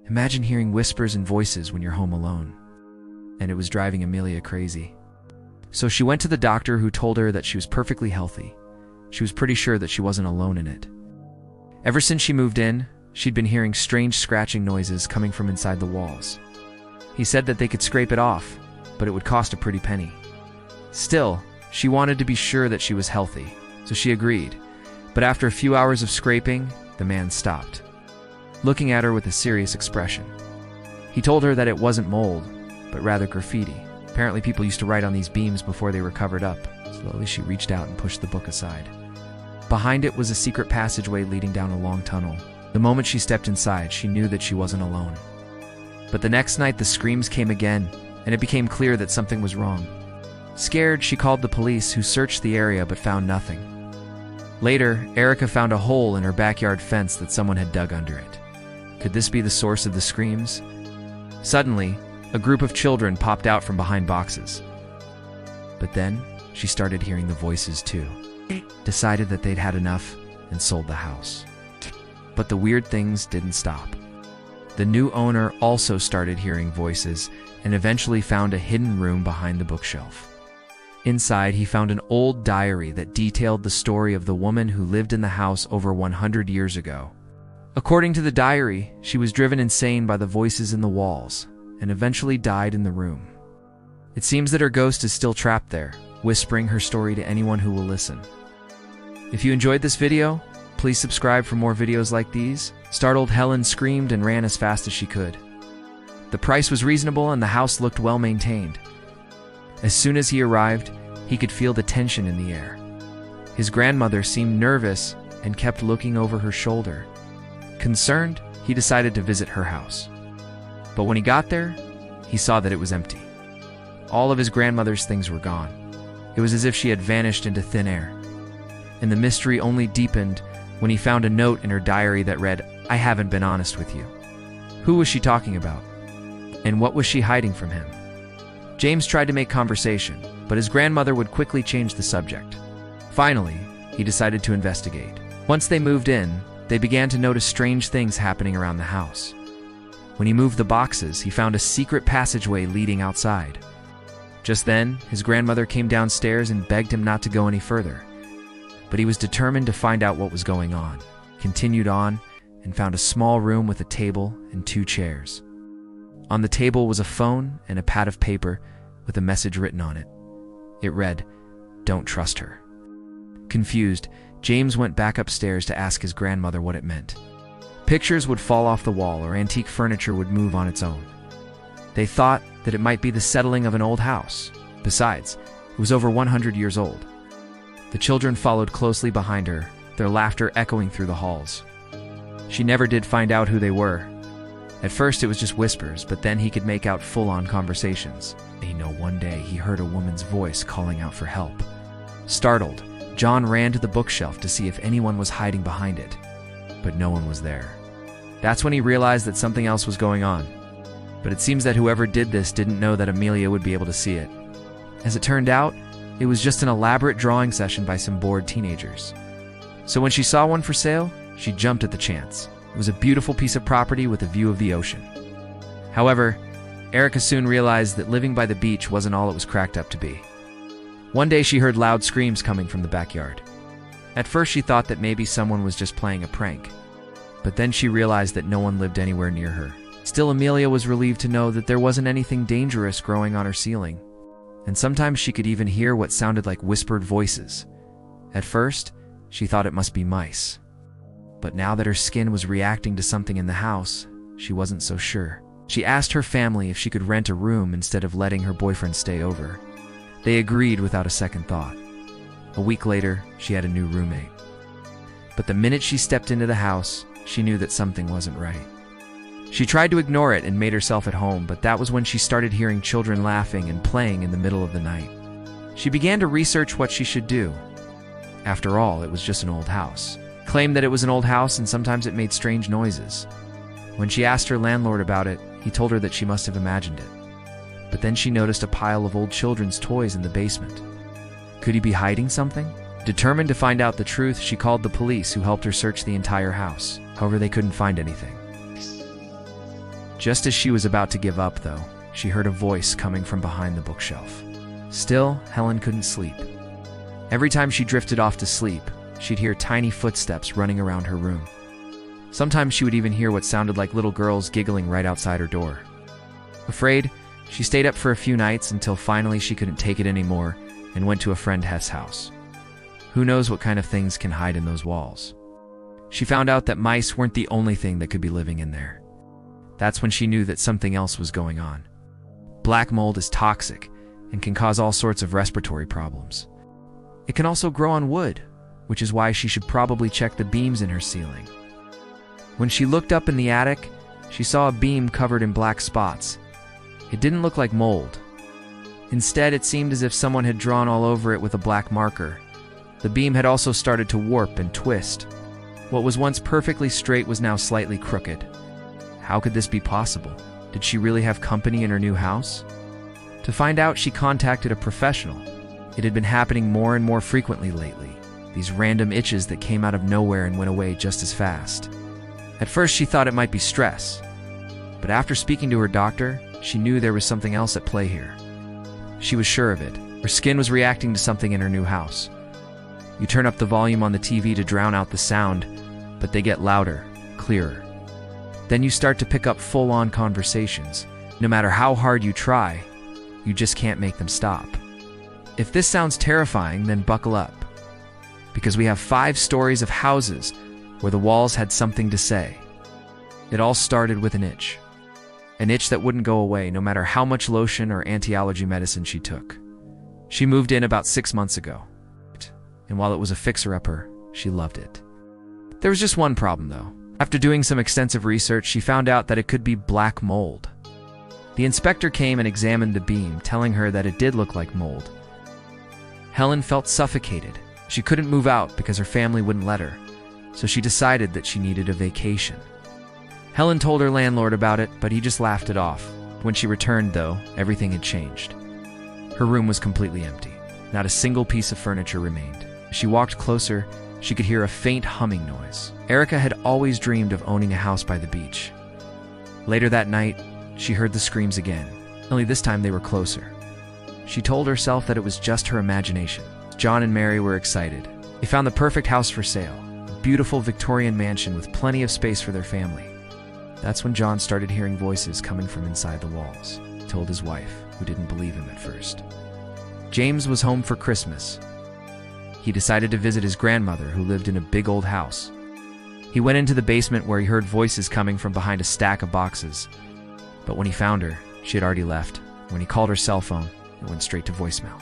Imagine hearing whispers and voices when you're home alone. And it was driving Amelia crazy. So she went to the doctor, who told her that she was perfectly healthy. She was pretty sure that she wasn't alone in it. Ever since she moved in, she'd been hearing strange scratching noises coming from inside the walls. He said that they could scrape it off, but it would cost a pretty penny. Still, she wanted to be sure that she was healthy, so she agreed. But after a few hours of scraping, the man stopped, looking at her with a serious expression. He told her that it wasn't mold, but rather graffiti. Apparently people used to write on these beams before they were covered up. Slowly she reached out and pushed the book aside. Behind it was a secret passageway leading down a long tunnel. The moment she stepped inside, she knew that she wasn't alone. But the next night the screams came again, and it became clear that something was wrong. Scared, she called the police, who searched the area but found nothing. Later, Erica found a hole in her backyard fence that someone had dug under it. Could this be the source of the screams? Suddenly, a group of children popped out from behind boxes. But then, she started hearing the voices too. Decided that they'd had enough and sold the house. But the weird things didn't stop. The new owner also started hearing voices and eventually found a hidden room behind the bookshelf. Inside, he found an old diary that detailed the story of the woman who lived in the house over 100 years ago. According to the diary, she was driven insane by the voices in the walls and eventually died in the room. It seems that her ghost is still trapped there, whispering her story to anyone who will listen. If you enjoyed this video, please subscribe for more videos like these. Startled Helen screamed and ran as fast as she could. The price was reasonable and the house looked well maintained. As soon as he arrived, he could feel the tension in the air. His grandmother seemed nervous and kept looking over her shoulder. Concerned, he decided to visit her house. But when he got there, he saw that it was empty. All of his grandmother's things were gone. It was as if she had vanished into thin air. And the mystery only deepened when he found a note in her diary that read, "I haven't been honest with you." Who was she talking about? And what was she hiding from him? James tried to make conversation, but his grandmother would quickly change the subject. Finally, he decided to investigate. Once they moved in, they began to notice strange things happening around the house. When he moved the boxes, he found a secret passageway leading outside. Just then, his grandmother came downstairs and begged him not to go any further. But he was determined to find out what was going on. Continued on and found a small room with a table and 2 chairs. On the table was a phone and a pad of paper with a message written on it. It read, "Don't trust her." Confused, James went back upstairs to ask his grandmother what it meant. Pictures would fall off the wall or antique furniture would move on its own. They thought that it might be the settling of an old house. Besides, it was over 100 years old. The children followed closely behind her, their laughter echoing through the halls. She never did find out who they were. At first it was just whispers, but then he could make out full-on conversations. They know one day he heard a woman's voice calling out for help. Startled, John ran to the bookshelf to see if anyone was hiding behind it, but no one was there. That's when he realized that something else was going on. But it seems that whoever did this didn't know that Amelia would be able to see it. As it turned out, it was just an elaborate drawing session by some bored teenagers. So when she saw one for sale, she jumped at the chance. It was a beautiful piece of property with a view of the ocean. However, Erica soon realized that living by the beach wasn't all it was cracked up to be. One day she heard loud screams coming from the backyard. At first she thought that maybe someone was just playing a prank. But then she realized that no one lived anywhere near her. Still, Amelia was relieved to know that there wasn't anything dangerous growing on her ceiling. And sometimes she could even hear what sounded like whispered voices. At first, she thought it must be mice. But now that her skin was reacting to something in the house, she wasn't so sure. She asked her family if she could rent a room instead of letting her boyfriend stay over. They agreed without a second thought. A week later, she had a new roommate. But the minute she stepped into the house, she knew that something wasn't right. She tried to ignore it and made herself at home, but that was when she started hearing children laughing and playing in the middle of the night. She began to research what she should do. After all, it was just an old house. Claimed that it was an old house and sometimes it made strange noises. When she asked her landlord about it, he told her that she must have imagined it. But then she noticed a pile of old children's toys in the basement. Could he be hiding something? Determined to find out the truth, she called the police, who helped her search the entire house. However, they couldn't find anything. Just as she was about to give up, though, she heard a voice coming from behind the bookshelf. Still, Helen couldn't sleep. Every time she drifted off to sleep, she'd hear tiny footsteps running around her room. Sometimes she would even hear what sounded like little girls giggling right outside her door. Afraid, she stayed up for a few nights until finally she couldn't take it anymore and went to a friend Heth's house. Who knows what kind of things can hide in those walls? She found out that mice weren't the only thing that could be living in there. That's when she knew that something else was going on. Black mold is toxic and can cause all sorts of respiratory problems. It can also grow on wood, which is why she should probably check the beams in her ceiling. When she looked up in the attic, she saw a beam covered in black spots. It didn't look like mold. Instead, it seemed as if someone had drawn all over it with a black marker. The beam had also started to warp and twist. What was once perfectly straight was now slightly crooked. How could this be possible? Did she really have company in her new house? To find out, she contacted a professional. It had been happening more and more frequently lately. These random itches that came out of nowhere and went away just as fast. At first, she thought it might be stress. But after speaking to her doctor, she knew there was something else at play here. She was sure of it. Her skin was reacting to something in her new house. You turn up the volume on the TV to drown out the sound, but they get louder, clearer. Then you start to pick up full-on conversations. No matter how hard you try, you just can't make them stop. If this sounds terrifying, then buckle up. Because we have 5 stories of houses where the walls had something to say. It all started with an itch. An itch that wouldn't go away no matter how much lotion or anti-allergy medicine she took. She moved in about 6 months ago. And while it was a fixer-upper, she loved it. There was just one problem, though. After doing some extensive research, she found out that it could be black mold. The inspector came and examined the beam, telling her that it did look like mold. Helen felt suffocated. She couldn't move out because her family wouldn't let her, so she decided that she needed a vacation. Helen told her landlord about it, but he just laughed it off. When she returned, though, everything had changed. Her room was completely empty. Not a single piece of furniture remained. As she walked closer, she could hear a faint humming noise. Erica had always dreamed of owning a house by the beach. Later that night, she heard the screams again, only this time they were closer. She told herself that it was just her imagination. John and Mary were excited. They found the perfect house for sale, a beautiful Victorian mansion with plenty of space for their family. That's when John started hearing voices coming from inside the walls. He told his wife, who didn't believe him at first. James was home for Christmas. He decided to visit his grandmother, who lived in a big old house. He went into the basement where he heard voices coming from behind a stack of boxes. But when he found her, she had already left. When he called her cell phone, it went straight to voicemail.